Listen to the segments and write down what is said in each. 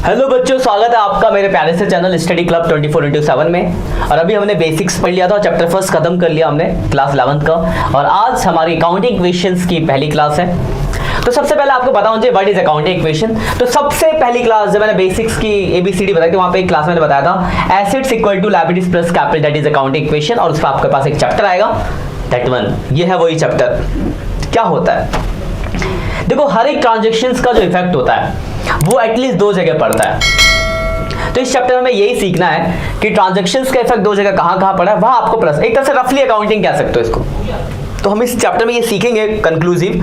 Hello बच्चों, स्वागत है आपका मेरे प्यारे से चैनल स्टडी क्लब 24/7 में। और अभी हमने बेसिक्स पढ़ लिया था, चैप्टर फर्स्ट खत्म कर लिया हमने क्लास 11th का, और आज हमारी अकाउंटिंग इक्वेशंस की पहली क्लास है। तो सबसे पहले आपको बताऊं जी व्हाट इज अकाउंटिंग इक्वेशन। तो सबसे पहली क्लास जब मैंने बेसिक्स की एबीसीडी बताई थी, वहां पे एक क्लास मैंने बताया था assets equal to liabilities plus capital, that is accounting equation. और उसका आपके पास एक चैप्टर आएगा, दैट वन, ये है वही चैप्टर। क्या होता है, देखो हर एक ट्रांजेक्शन्स का जो इफेक्ट होता है वो एटलीस्ट दो जगह पड़ता है। तो इस चैप्टर में हमें यही सीखना है कि ट्रांजैक्शंस का इफेक्ट दो जगह कहां पड़ा है, वहां आपको प्लस, एक तरह से रफली अकाउंटिंग कह सकते हो इसको। तो हम इस चैप्टर में ये सीखेंगे कंक्लूसिव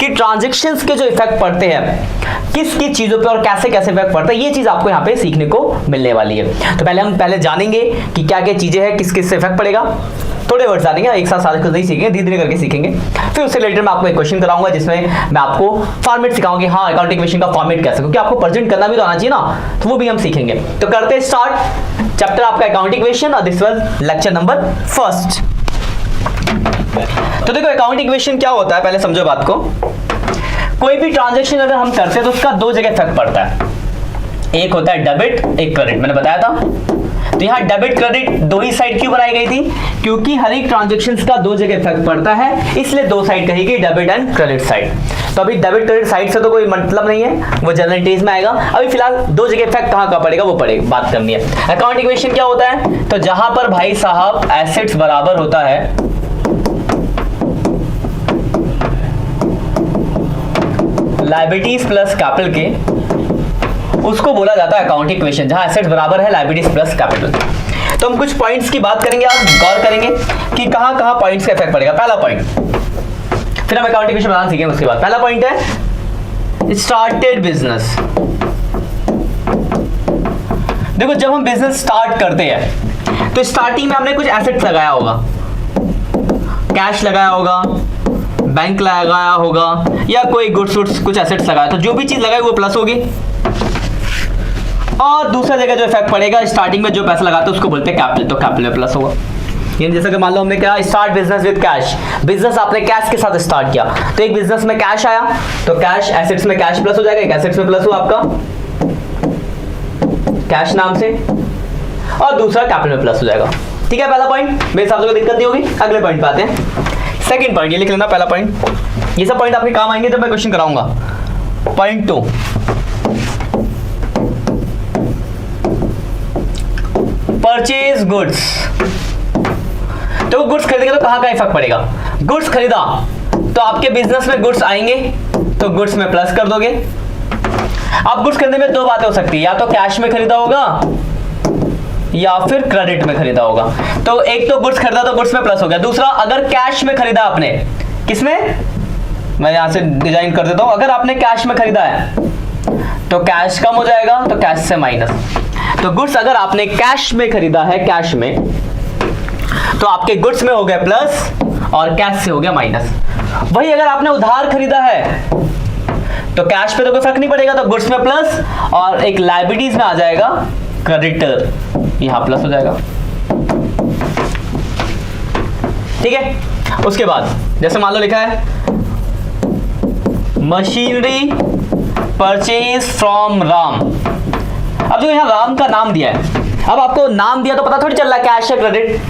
कि ट्रांजैक्शंस के जो इफेक्ट पड़ते हैं किस किस चीजों पे और कैसे कैसे इफेक्ट पड़ता है, ये चीज आपको यहाँ पे सीखने को मिलने वाली है। तो हम जानेंगे कि क्या क्या चीजें हैं, किस किस से इफेक्ट पड़ेगा। थोड़े वर्ड जानेंगे, एक साथ सारे कुछ नहीं सीखेंगे, धीरे धीरे करके सीखेंगे। फिर उससे रिलेटेड मैं आपको एक क्वेश्चन कराऊंगा जिसमें मैं आपको फॉर्मेट सिखाऊंगा कि हाँ अकाउंटिंग इक्वेशन का फॉर्मेट कैसे, क्योंकि आपको प्रेजेंट करना भी तो आना चाहिए ना, तो वो भी हम सीखेंगे। तो करते हैं स्टार्ट चैप्टर आपका अकाउंटिंग इक्वेशन, और this was lecture number first. तो देखो अकाउंटिंग इक्वेशन क्या होता है, पहले समझो बात को। कोई भी ट्रांजैक्शन अगर हम करते हैं तो उसका दो जगह इफेक्ट पड़ता है, एक होता है डेबिट, एक क्रेडिट, मैंने बताया था। तो यहाँ डेबिट क्रेडिट दो ही साइड क्यों बनाई गई थी, क्योंकि हर एक ट्रांजैक्शंस का दो जगह इफेक्ट पड़ता है, इसलिए दो साइड कही गई, डेबिट एंड क्रेडिट साइड। तो अभी डेबिट क्रेडिट साइड से तो कोई मतलब नहीं है, वो जनरल टेज में आएगा। अभी फिलहाल दो जगह इफेक्ट कहाँ का पड़ेगा वो पड़ेगा, बात करनी है। अकाउंट इक्वेशन क्या होता है, तो जहां पर भाई साहब एसेट्स बराबर होता है लायबिलिटीज प्लस कैपिटल के, उसको बोला जाता है अकाउंटिंग इक्वेशन, जहां एसेट्स बराबर है लायबिलिटीज प्लस कैपिटल। तो हम कुछ पॉइंट्स की बात करेंगे, आप गौर करेंगे कि कहां पॉइंट्स का इफेक्ट पड़ेगा। पहला पॉइंट, फिर हम अकाउंटिंग इक्वेशन बनाना सीखेंगे उसके बाद। पहला पॉइंट है स्टार्टेड बिजनेस। देखो जब हम बिजनेस स्टार्ट करते हैं तो स्टार्टिंग में हमने कुछ एसेट्स लगाया होगा, कैश लगाया होगा, बैंक लगाया होगा, या कोई गुड्स कुछ एसेट्स लगाया, तो जो भी चीज लगाई वो प्लस होगी। और दूसरा जगह जो इफेक्ट पड़ेगा, स्टार्टिंग में जो पैसा लगाते हैं उसको बोलते हैं कैपिटल, तो कैपिटल में प्लस होगा। यानी जैसे कि मान लो हमने क्या start business with cash, business आपने कैश के साथ स्टार्ट किया, तो एक बिजनेस में कैश आया तो कैश एसेट्स में कैश प्लस हो जाएगा, एक एसेट्स में प्लस हुआ आपका कैश नाम से, और दूसरा कैपिटल में प्लस हो जाएगा। ठीक है, पहला पॉइंट मेरे हिसाब से कोई दिक्कत नहीं होगी। अगले पॉइंट पे आते हैं, सेकंड पॉइंट, ये लिख लेना पहला पॉइंट। ये सब पॉइंट आपके काम आएंगे जब मैं क्वेश्चन कराऊंगा। Point 2, purchase goods. तो गुड्स खरीदेंगे तो कहां का इफेक्ट पड़ेगा, गुड्स खरीदा तो आपके बिजनेस में गुड्स आएंगे तो गुड्स में प्लस कर दोगे। अब गुड्स खरीदने में दो बातें हो सकती है, या तो कैश में खरीदा होगा या फिर क्रेडिट में खरीदा होगा। तो एक तो गुड्स खरीदा तो गुड्स में प्लस हो गया, दूसरा अगर कैश में खरीदा आपने, किसमें, मैं यहां से डिजाइन कर देता हूं, अगर आपने कैश में खरीदा है तो कैश कम हो जाएगा, तो कैश से माइनस। तो गुड्स अगर आपने कैश में खरीदा है, कैश में, तो आपके गुड्स में हो गया प्लस और कैश से हो गया माइनस। वही अगर आपने उधार खरीदा है तो कैश पे तो कोई फर्क नहीं पड़ेगा, तो गुड्स में प्लस और एक लायबिलिटीज में आ जाएगा क्रेडिटर, यहां प्लस हो जाएगा। ठीक है, उसके बाद जैसे मान लो लिखा है मशीनरी परचेज फ्रॉम राम। अब जो यहाँ राम का नाम दिया है, अब आपको नाम दिया तो पता थोड़ी चल रहा है कैश या क्रेडिट,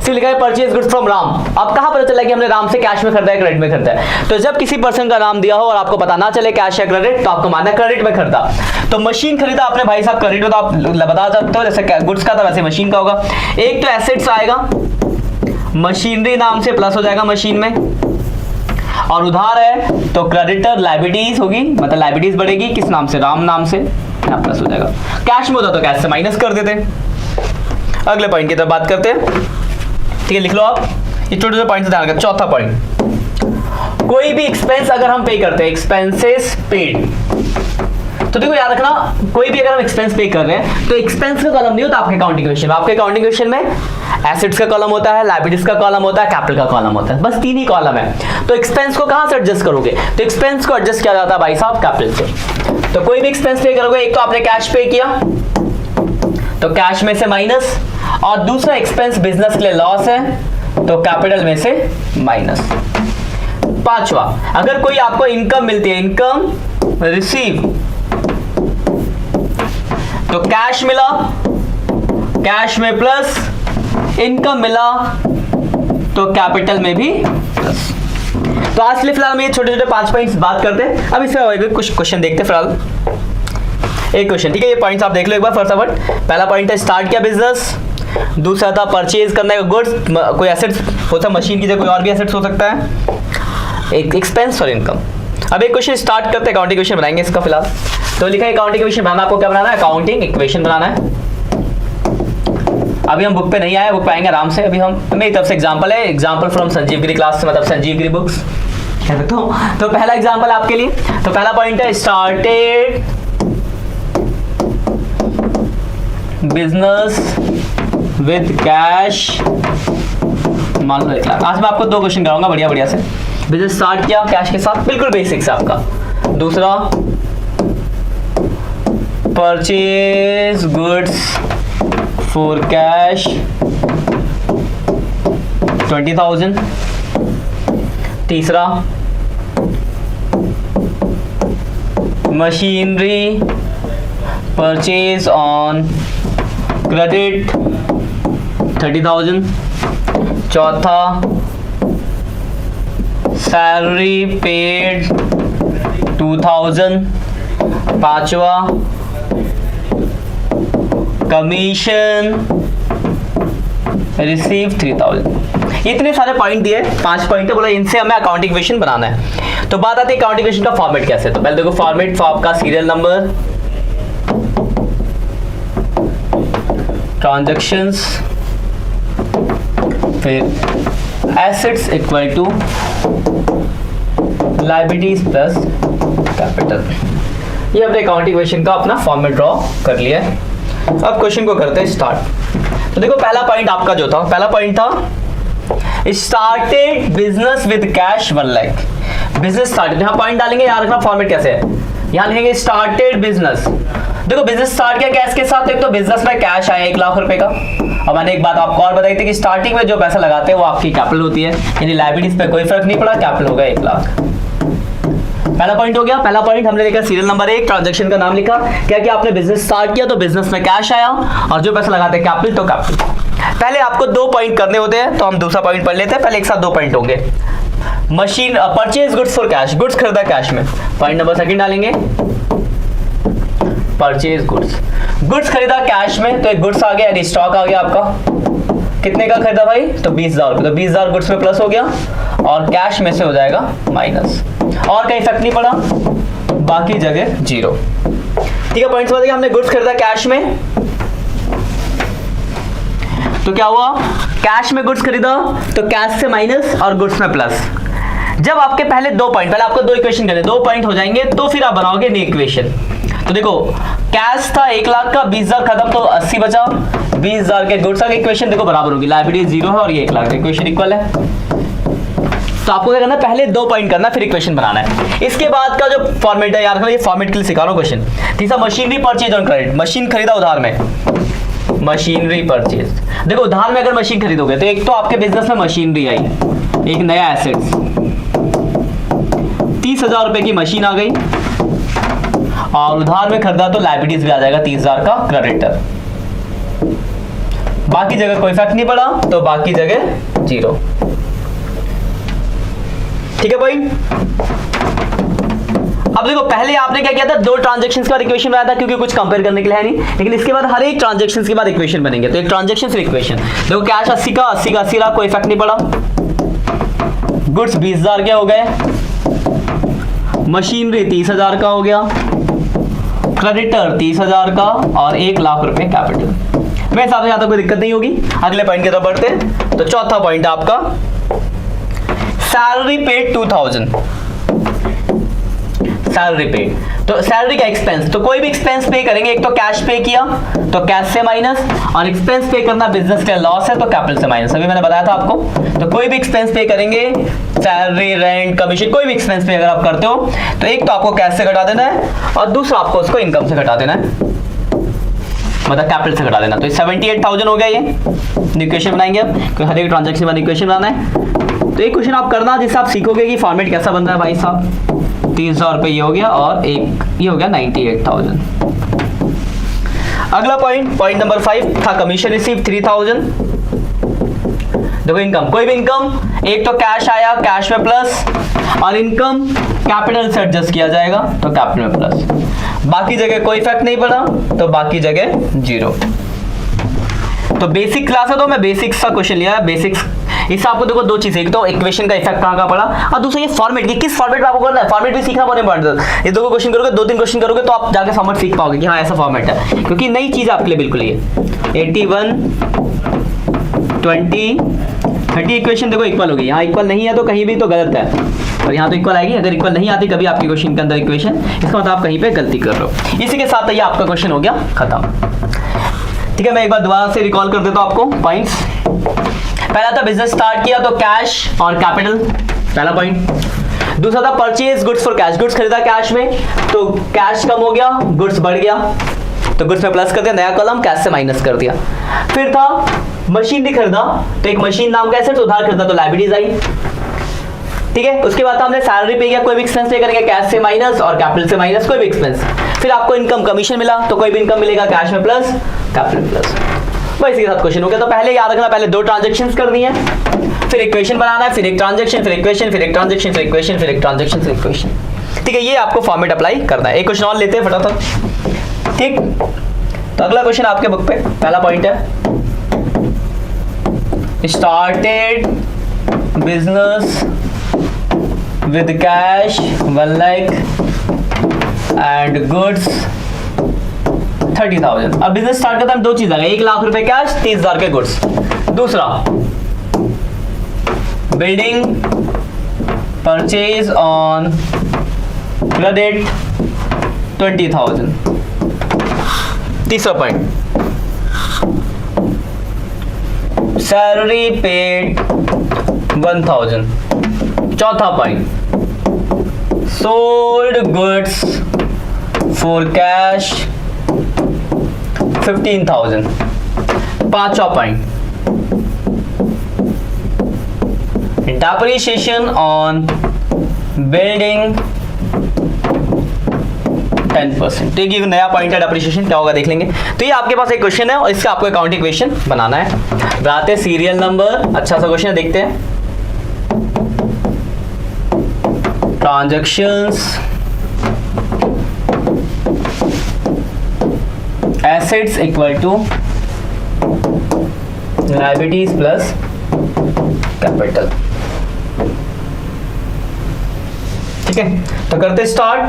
सिर्फ लिखा है परचेज गुड्स फ्रॉम राम। अब कहां पता चला कि हमने राम से कैश में खरीदा है क्रेडिट में खरीदा है। तो जब किसी पर्सन का नाम दिया हो और आपको पता ना चले कैश या क्रेडिट, तो आपको मानना क्रेडिट में खरीदा। तो मशीन खरीदा आपने भाई साहब क्रेडिट में, तो आप बता सकते हो जैसे गुड्स का था वैसे मशीन का होगा। एक तो एसेट्स आएगा, मशीनरी नाम से प्लस हो जाएगा मशीन में, और उधार है तो क्रेडिटर लायबिलिटीज होगी, मतलब लायबिलिटीज बढ़ेगी किस नाम से, राम नाम से, यहाँ प्लस हो जाएगा। कैश में होता तो कैश से माइनस कर देते। अगले पॉइंट की तरफ बात करते हैं। ठीक है, लिख लो आप, ये छोटे छोटे पॉइंट ध्यान रखना। चौथा पॉइंट, कोई भी एक्सपेंस अगर हम पे करते हैं, एक्सपेंसेस पेड, तो देखो याद रखना, कोई भी अगर हम एक्सपेंस पे कर रहे हैं तो एक्सपेंस का कॉलम नहीं होता आपके अकाउंटिंग इक्वेशन में। आपके अकाउंटिंग इक्वेशन में एसेट्स का कॉलम होता है, लायबिलिटीज का कॉलम होता है, कैपिटल का कॉलम होता है, बस तीन ही कॉलम है। तो एक्सपेंस को कहां से एडजस्ट करोगे, तो एक्सपेंस को एडजस्ट किया जाता है भाई साहब कैपिटल से। तो कोई भी एक्सपेंस पे करोगे, एक तो आपने कैश पे किया तो कैश में से माइनस, और दूसरा एक्सपेंस बिजनेस के लिए लॉस है तो कैपिटल में से माइनस। पांचवा, अगर कोई आपको इनकम मिलती है, इनकम रिसीव तो कैश मिला, कैश में प्लस, इनकम मिला तो कैपिटल में भी प्लस। तो आज के लिए फिलहाल हम ये छोटे छोटे 5 पॉइंट्स बात करते हैं। अब इसमें कुछ क्वेश्चन देखते हैं फिलहाल। एक क्वेश्चन, ठीक है, ये पॉइंट्स आप देख लो एक बार फटाफट। पहला पॉइंट है स्टार्ट किया बिजनेस, दूसरा था परचेज करने का गुड्स, कोई एसेट्स हो सकता है, मशीन की जगह कोई और भी एसेट्स हो सकता है, एक एक्सपेंस और इनकम। अब एक क्वेश्चन स्टार्ट करते हैं, अकाउंटिंग इक्वेशन बनाएंगे इसका फिलहाल। तो लिखा है अकाउंटिंग इक्वेशन बनाना, आपको क्या बनाना है, अकाउंटिंग इक्वेशन बनाना है। अभी हम बुक पे नहीं आए, बुक पे आएंगे आराम से। अभी हम मेरी तरफ से एग्जांपल है, example from Sanjeev Giri class, मतलब संजीव गिरी बुक्स कह सकता हूं। तो पहला एग्जांपल आपके लिए, तो पहला पॉइंट है स्टार्टेड बिजनेस विद कैश, मान लो 1 लाख। आज मैं आपको 2 क्वेश्चन कराऊंगा बढ़िया बढ़िया से। बिजनेस स्टार्ट किया कैश के साथ, बिल्कुल बेसिक्स है आपका। दूसरा परचेज गुड्स फॉर कैश 20,000। तीसरा मशीनरी परचेज ऑन क्रेडिट 30,000। चौथा सैलरी पेड 2,000। पांचवा कमीशन रिसीव 3,000। इतने सारे पॉइंट दिए, 5 पॉइंट है, बोला इनसे हमें अकाउंटिंग इक्वेशन बनाना है। तो बात आती है अकाउंटिंग इक्वेशन का फॉर्मेट कैसे। तो पहले देखो फॉर्मेट फॉर आपका सीरियल नंबर, ट्रांजैक्शंस, फिर assets equal to liabilities plus capital. ये अपने अकाउंटिंग इक्वेशन का अपना फॉर्मेट ड्रॉ कर लिया है। अब क्वेश्चन को करते हैं स्टार्ट। तो देखो पहला पॉइंट आपका जो था, पहला पॉइंट था started business with cash 1 lakh. Business started, यहाँ पॉइंट डालेंगे, यहाँ रखना फॉर्मेट कैसे है, यहाँ लिखेंगे स्टार्टेड बिजनेस। देखो बिजनेस स्टार्ट किया कैश के साथ, एक तो बिजनेस में कैश आया 1 लाख रुपए का। अब मैंने एक बात आपको और बताई थी कि स्टार्टिंग में जो पैसा लगाते हैं वो आपकी कैपिटल होती है, यानी लायबिलिटीज पे कोई फर्क नहीं पड़ा, कैपिटल हो गया 1 लाख। पहला पॉइंट हो गया। पहला पॉइंट हमने लिखा सीरियल नंबर 1, ट्रांजैक्शन का नाम लिखा, क्या कि आपने बिजनेस स्टार्ट किया तो बिजनेस में कैश आया और जो पैसा लगाते हैं कैपिटल तो कैपिटल। पहले आपको 2 पॉइंट करने होते हैं, तो हम दूसरा पॉइंट पढ़ लेते हैं। पहले एक साथ 2 पॉइंट होंगे। Machine purchase goods for cash, goods खरीदा कैश में, पॉइंट नंबर 2 डालेंगे, परचेज गुड्स, गुड्स खरीदा कैश में, तो एक गुड्स आ गया, यानी स्टॉक आ गया आपका। कितने का खरीदा भाई, तो 20,000 रुपये, तो 20,000 गुड्स में प्लस हो गया और कैश में से हो जाएगा माइनस, और कहीं इफेक्ट नहीं पड़ा, बाकी जगह 0। ठीक है, पॉइंट समझ गया। हमने गुड्स खरीदा कैश में, तो क्या हुआ, कैश में गुड्स खरीदा तो कैश से माइनस और गुड्स में प्लस। जब आपके पहले 2 पॉइंट, पहले आपको 2 इक्वेशन करने, 2 पॉइंट हो जाएंगे तो फिर आप बनाओगे नई इक्वेशन। तो देखो कैश था 1 लाख का, 20,000 खत्म तो 80 बचा, 20,000 के गुड्स का इक्वेशन देखो बराबर होगी, लायबिलिटी 0 है और ये 1 लाख का इक्वेशन इक्वल है। तो आपको क्या करना है, पहले 2 पॉइंट करना फिर इक्वेशन बनाना है। इसके बाद का जो फॉर्मेट है, यार रखना, ये फॉर्मेट के लिए सिखा रहा हूं क्वेश्चन। तीसरा machinery purchase on credit, machine खरीदा उधार में, मशीनरी परचेज। देखो उधार में अगर मशीन खरीदोगे तो एक तो आपके बिजनेस में मशीनरी आई, एक नया एसेट्स, 30,000 रुपए की मशीन आ गई, और उधार में खरीदा तो लायबिलिटीज भी आ जाएगा 30,000 का क्रेडिटर। बाकी जगह कोई इफेक्ट नहीं पड़ा, तो बाकी जगह 0। ठीक है पॉइंट। अब देखो पहले आपने क्या किया था, 2 ट्रांजैक्शंस के बाद इक्वेशन बनाया था, क्योंकि कुछ कंपेयर करने के लिए है नहीं, लेकिन इसके बाद हर एक ट्रांजैक्शंस के बाद इक्वेशन बनेंगे। तो एक ट्रांजैक्शन फिर इक्वेशन। देखो कैश 80 का 80 लाख, कोई इफेक्ट नहीं पड़ा, गुड्स 20,000 के हो गए, मशीनरी 30,000 का हो गया, क्रेडिटर 30,000 का और 1 लाख रुपए कैपिटल। मेरे हिसाब से यहां तक कोई दिक्कत नहीं होगी। अगले पॉइंट की तरफ बढ़ते हैं। तो चौथा पॉइंट है आपका सैलरी पेड 2,000, सैलरी पेड, तो सैलरी का एक्सपेंस, तो कोई भी एक्सपेंस पे करेंगे, एक तो कैश पे किया तो कैश से माइनस, और एक्सपेंस पे करना बिजनेस का लॉस है तो कैपिटल से माइनस। अभी मैंने बताया था आपको। तो कोई भी एक्सपेंस पे करेंगे, सैलरी, रेंट, कमीशन, कोई भी एक्सपेंस पे अगर आप करते हो तो एक तो आपको कैश से घटा देना है और दूसरा आपको उसको इनकम से घटा देना है, मतलब कैपिटल से घटा देना। तो 78,000 हो गया। ये इक्वेशन बनाएंगे अब, क्योंकि हर एक ट्रांजैक्शन में इक्वेशन बनाना है। तो एक क्वेश्चन आप करना जिससे आप सीखोगे कि फॉर्मेट कैसा बनता है भाई साहब। 30,000 रुपये ये हो गया और एक ये हो गया 98,000। अगला पॉइंट नंबर 5 था कमीशन रिसीव 3000। देखो इनकम, कोई भी इनकम, एक तो कैश आया, कैश में प्लस, और इनकम कैपिटल से एडजस्ट किया जाएगा तो कैपिटल में प्लस, बाकी जगह कोई इफेक्ट नहीं पड़ा तो बाकी जगह 0। तो बेसिक क्लास है तो मैं बेसिक्स का क्वेश्चन लिया है। बेसिक्स इससे आपको देखो दो चीजें, एक तो इक्वेशन का इफेक्ट कहाँ का पड़ा, और दूसरा ये फॉर्मेट की किस फॉर्मेट में आपको करना है, फॉर्मेट भी सीखना बहुत इंपॉर्टेंट है। ये दो क्वेश्चन करोगे, 2-3 क्वेश्चन करोगे तो आप जाके फॉर्मेट सीख पाओगे कि हाँ ऐसा फॉर्मेट है, क्योंकि नई चीज आपके लिए बिल्कुल ये 81 20 30 इक्वेशन देखो इक्वल होगी। यहाँ इक्वल नहीं है तो कहीं भी तो गलत है, और यहाँ तो इक्वल आएगी। अगर इक्वल नहीं आती कभी आपके क्वेश्चन के अंदर इक्वेशन, इसका मतलब आप कहीं पे गलती कर रहे हो। इसी के साथ ये आपका क्वेश्चन हो गया खत्म। ठीक है, मैं एक बार दोबारा से रिकॉल कर देता हूँ आपको पॉइंट्स। पहला था बिजनेस स्टार्ट किया तो कैश और कैपिटल, पहला पॉइंट। दूसरा था purchase goods for cash, goods खरीदा कैश में तो कैश कम हो गया, गुड्स बढ़ गया तो गुड्स में प्लस कर दिया, नया कॉलम कैश से माइनस कर दिया। फिर था मशीन भी खरीदा तो एक मशीन नाम का एसेट उधार खरीदा तो लायबिलिटीज आई। ठीक है, उसके बाद हमने सैलरी पे किया, कोई भी एक्सपेंस पे करेंगे कैश से माइनस और कैपिटल से माइनस कोई भी एक्सपेंस। फिर आपको इनकम कमीशन मिला तो कोई भी इनकम मिलेगा कैश में प्लस कैपिटल प्लस। बस इसी के साथ क्वेश्चन हो गया। तो पहले याद रखना, पहले 2 ट्रांजैक्शंस करनी है, फिर इक्वेशन बनाना है, फिर एक ट्रांजैक्शन, फिर इक्वेशन, फिर एक ट्रांजैक्शन, फिर इक्वेशन, फिर एक ट्रांजैक्शन, फिर इक्वेशन। ठीक है, ये आपको फॉर्मेट अप्लाई करना है। एक क्वेश्चन और लेते हैं फटाफट। ठीक, तो अगला क्वेश्चन आपके बुक पे पहला पॉइंट है, started business with cash 1 lakh and goods 30,000। अब बिजनेस स्टार्ट करते हैं, 2 चीज आ गई, 1 लाख रुपए कैश, 30,000 के गुड्स। दूसरा बिल्डिंग परचेज ऑन क्रेडिट 20,000। तीसरा पॉइंट सैलरी पेड 1,000। चौथा point sold goods for cash 15,000। पांचवा पॉइंट डेप्रिसिएशन ऑन बिल्डिंग 10%। तो ये नया पॉइंट है, डेप्रिसिएशन क्या होगा देख लेंगे। तो ये आपके पास एक क्वेश्चन है और इसका आपको अकाउंट इक्वेशन बनाना है। बनाते सीरियल नंबर, अच्छा सा क्वेश्चन है, देखते हैं। Transactions assets equal to liabilities plus capital। ठीक है, तो करते स्टार्ट।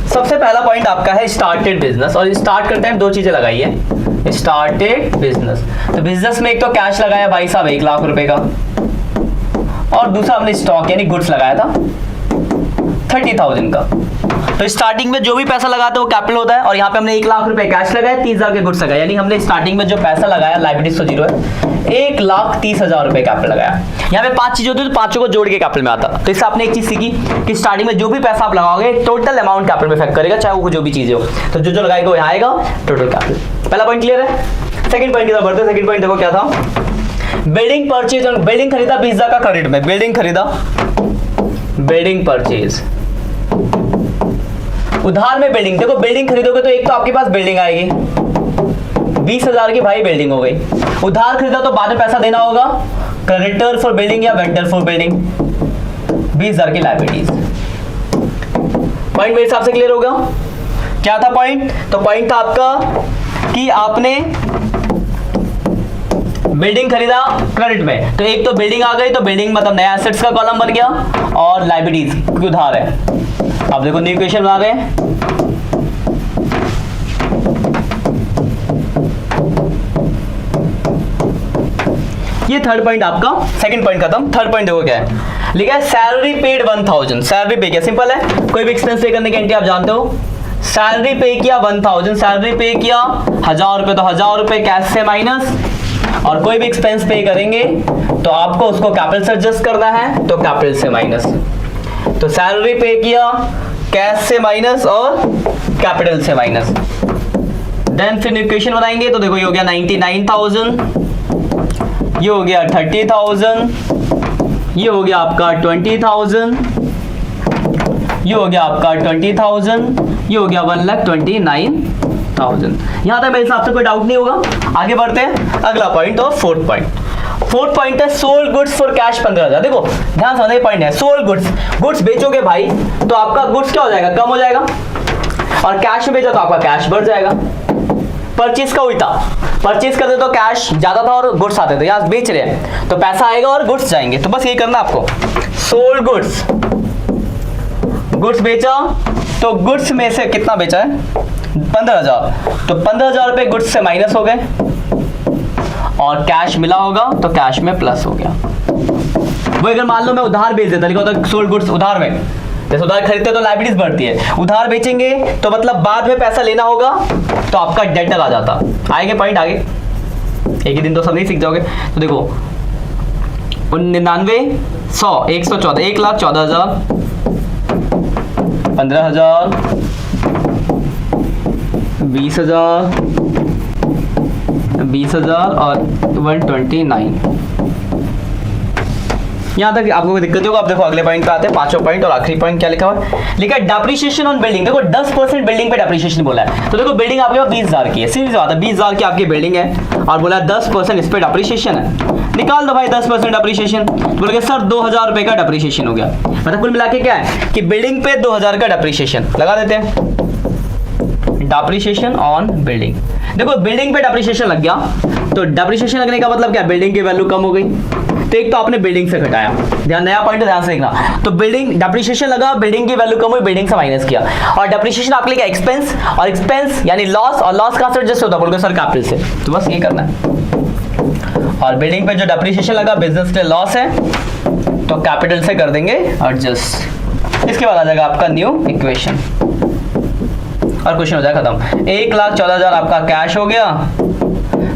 सबसे पहला पॉइंट आपका है स्टार्टेड बिजनेस, और स्टार्ट करते हैं 2 चीजें लगाई है। स्टार्टेड बिजनेस, तो बिजनेस में एक तो कैश लगाया भाई साहब 1 लाख रुपए का, और दूसरा हमने स्टॉक यानी गुड्स लगाया था 30,000 का। तो स्टार्टिंग में जो भी पैसा लगाते हैं वो कैपिटल होता है, और यहाँ पे हमने 1 लाख रुपए कैश लगाया, 30,000 के गुड्स लगाया, यानी हमने स्टार्टिंग में जो पैसा लगाया लायबिलिटीज तो 0 है, 1,30,000 रुपए कैपिटल लगाया। यहाँ पे 5 चीजें होती है तो 5 को जोड़ के कैपिटल में आता। तो इससे आपने एक चीज सीखी कि स्टार्टिंग में जो भी पैसा आप लगाओगे टोटल अमाउंट कैपिटल में इफेक्ट करेगा, चाहे वो जो भी चीजें हो। तो जो लगाएगा वो यहाँ आएगा टोटल कैपिटल। पहला पॉइंट क्लियर है। सेकंड पॉइंट की तरफ बढ़ते हैं। सेकंड पॉइंट देखो क्या था, बिल्डिंग परचेज, बिल्डिंग खरीदा 20,000 का क्रेडिट में, बिल्डिंग खरीदा, बिल्डिंग परचेज उधार में बिल्डिंग। देखो बिल्डिंग खरीदोगे तो एक तो आपके पास बिल्डिंग आएगी 20,000 की, भाई बिल्डिंग हो गई। उधार खरीदा तो बाद में पैसा देना होगा, क्रेडिटर फॉर बिल्डिंग या वेंडर फॉर बिल्डिंग, 20,000 की लायबिलिटीज। पॉइंट मेरे हिसाब से क्लियर होगा। क्या था पॉइंट, तो पॉइंट था आपका कि आपने बिल्डिंग खरीदा क्रेडिट में, तो एक तो बिल्डिंग आ गई तो बिल्डिंग मतलब नया एसेट्स का कॉलम बन गया, और लायबिलिटीज उधार है। अब देखो न्यू इक्वेशन बना रहे हैं, ये थर्ड पॉइंट आपका, सेकंड पॉइंट खत्म। थर्ड पॉइंट देखो क्या है, लिखा है सैलरी पेड 1,000। सैलरी पे किया, सिंपल है, कोई भी एक्सपेंस पे करने की एंट्री आप जानते हो। सैलरी पे किया 1,000, सैलरी पे किया 1,000 रुपए, तो 1,000 रुपए कैश से माइनस, और कोई भी एक्सपेंस पे करेंगे तो आपको उसको कैपिटल से एडजस्ट करना है, तो कैपिटल से माइनस। तो सैलरी पे किया कैश से माइनस और कैपिटल से माइनस। देन फिर इक्वेशन बनाएंगे तो देखो ये हो गया 99,000, ये हो गया 30,000, ये हो गया आपका 20,000, ये हो गया आपका 20,000, ये हो गया 1,29,000। 20,000। यहाँ तक मेरे हिसाब से कोई डाउट नहीं होगा। आगे बढ़ते हैं अगला पॉइंट और फोर्थ पॉइंट है सोल्ड गुड्स फॉर कैश 15,000। देखो ध्यान समझने पॉइंट है, सोल्ड गुड्स बेचोगे भाई तो आपका गुड्स क्या हो जाएगा, कम हो जाएगा, और कैश में बेचो तो आपका कैश बढ़ जाएगा। परचेज का उल्टा, परचेज करते तो कैश ज्यादा था और गुड्स आते थे, यहाँ बेच रहे हैं तो पैसा आएगा और गुड्स जाएंगे। तो बस ये करना आपको, सोल्ड गुड्स बेचा तो गुड्स में से कितना बेचा है 15,000, तो 15,000 रुपए गुड्स से माइनस हो गए और कैश मिला होगा तो कैश में प्लस हो गया। वो अगर मान लो मैं उधार बेच देता, लिखा होता सोल्ड गुड्स उधार में, जैसे उधार खरीदते तो लायबिलिटीज बढ़ती है, उधार बेचेंगे तो मतलब बाद में पैसा लेना होगा तो आपका डेटर आ जाता। आएंगे पॉइंट आगे, एक ही दिन तो सब नहीं सीख जाओगे। तो देखो 99, 100, 114, 1,14,000, 15,000, 20,000, 20,000 और 129। यहाँ तक आपको कोई दिक्कत होगा। आप देखो अगले पॉइंट पे आते हैं, पांचों पॉइंट, और आखिरी पॉइंट क्या लिखा हुआ है, लिखा है डेप्रिसिएशन ऑन बिल्डिंग। देखो 10% बिल्डिंग पे डेप्रिसिएशन बोला है। तो देखो बिल्डिंग आपके पास 20,000 की है, सीधी सी बात है, 20,000 की आपकी बिल्डिंग है और बोला 10% इस पे डेप्रिसिएशन है। निकाल दो भाई 10% डेप्रिसिएशन। बोलोगे सर 2,000 रुपए का डेप्रिसिएशन हो गया, मतलब कुल मिला के क्या है कि बिल्डिंग पे 2,000 का डेप्रिसिएशन लगा देते हैं, डेप्रिसिएशन ऑन बिल्डिंग। देखो बिल्डिंग पे डेप्रिसिएशन लग गया तो डेप्रिसिएशन लगने का मतलब क्या, बिल्डिंग की वैल्यू कम हो गई। तो एक तो आपने बिल्डिंग से घटाया, ध्यान, नया पॉइंट ध्यान से देखना। तो बिल्डिंग डेप्रिसिएशन लगा, बिल्डिंग की वैल्यू कम हुई, बिल्डिंग से माइनस किया, और डेप्रिसिएशन आपके लिए क्या, एक्सपेंस, और एक्सपेंस यानी लॉस, और लॉस कहां से एडजस्ट होता है, बोलोगे सर कैपिटल से। तो बस ये करना है। और बिल्डिंग पे जो डेप्रिसिएशन लगा बिजनेस के लॉस है तो कैपिटल से कर देंगे एडजस्ट। इसके बाद आ जाएगा आपका न्यू इक्वेशन और क्वेश्चन हो जाएगा खत्म। 1,14,000 आपका कैश हो गया,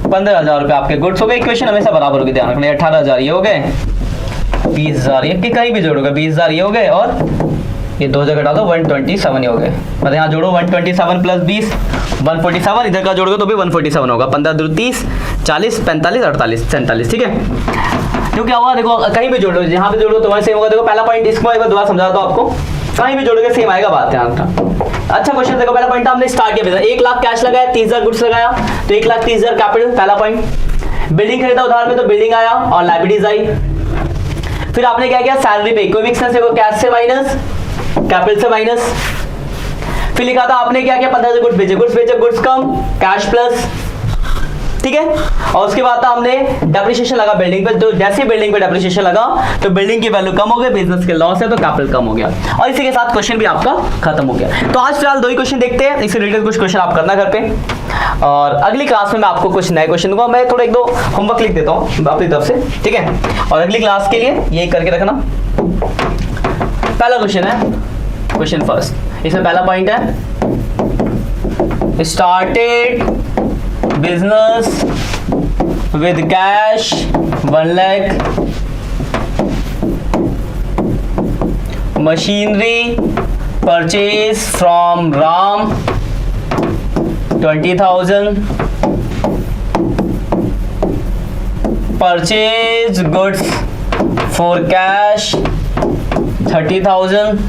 15,000 रुपए आपके गुड्स हो गए। इक्वेशन हमेशा बराबर होगी, ध्यान रखना। 18,000 ये हो गए, 20,000 ये कि कहीं भी जोड़ोगे, 20,000 ये हो गए, और ये 2,000 घटा दो 127 हो गए। मतलब यहाँ जोड़ो 127 प्लस 20 147, इधर का जोड़ोगे तो भी 147 होगा। 15 दूर 30, 40, 45, 48, 47, ठीक है। क्यों क्या हुआ, देखो कहीं भी जोड़ो, जहाँ पे जोड़ो तो वहीं सेम होगा। देखो पहला पॉइंट इसको एक बार दोबारा समझा दो आपको, कहीं भी जोड़ोगे सेम आएगा, बात ध्यान रखना। अच्छा क्वेश्चन देखो, पहला पॉइंट हमने स्टार्ट किया, 1 लाख कैश लगाया, 30,000 गुड्स लगाया तो 1,30,000 कैपिटल, पहला पॉइंट। बिल्डिंग खरीदा उधार में तो बिल्डिंग आया और लायबिलिटीज आई। फिर आपने क्या किया, सैलरी पे कोई भी एक्सपेंस है वो कैश से माइनस, कैपिटल से माइनस। फिर लिखा था आपने क्या किया, 15,000 गुड्स बेचे, गुड्स कम, कैश प्लस, ठीक है। और उसके बाद था हमने डेप्रिसिएशन लगा बिल्डिंग पे, तो जैसे बिल्डिंग पे डेप्रिसिएशन लगा तो बिल्डिंग की वैल्यू कम हो गई, बिजनेस के लॉस है तो कैपिटल कम हो गया, और इसी के साथ क्वेश्चन भी आपका खत्म हो गया। तो आज फिलहाल 2 ही क्वेश्चन देखते हैं, इससे रिलेटेड कुछ क्वेश्चन आप करना घर पे, और अगली क्लास में मैं आपको कुछ नए क्वेश्चन दूंगा। मैं थोड़ा 1-2 होमवर्क लिख देता हूँ अपनी तरफ से, ठीक है, और अगली क्लास के लिए यही करके रखना। पहला क्वेश्चन है, क्वेश्चन फर्स्ट, इसमें पहला पॉइंट है, started business with cash 1 lakh, machinery purchase from Ram 20,000, purchase goods for cash 30,000,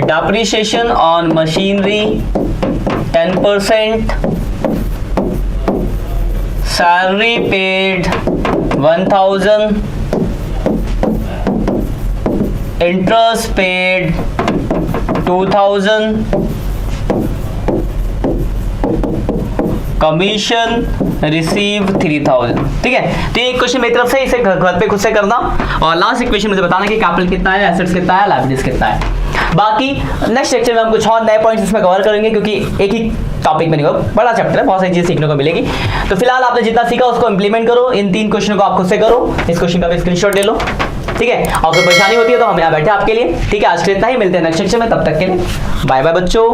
depreciation on machinery 10%, salary paid 1,000, interest paid 2,000, commission receive 3,000, ठीक है। तो ये एक क्वेश्चन मेरी तरफ से, इसे घर पे खुद से करना, और लास्ट इक्वेशन मुझे बताना कि कैपिटल कितना है, एसेट्स कितना है, लायबिलिटीज कितना है। बाकी नेक्स्ट लेक्चर में हम कुछ और नए पॉइंट्स इसमें कवर करेंगे, क्योंकि एक ही टॉपिक में नहीं होगा, बड़ा चैप्टर है, बहुत सारी चीजें सीखने को मिलेगी। तो फिलहाल आपने जितना सीखा उसको इंप्लीमेंट करो, इन 3 क्वेश्चनों को आप खुद से करो, इस क्वेश्चन का भी स्क्रीनशॉट ले लो, ठीक है। और कोई परेशानी होती है तो हम यहाँ बैठे आपके लिए, ठीक है। आज के लिए इतना ही, मिलते हैं नेक्स्ट लेक्चर में, तब तक के लिए बाय बाय बच्चों।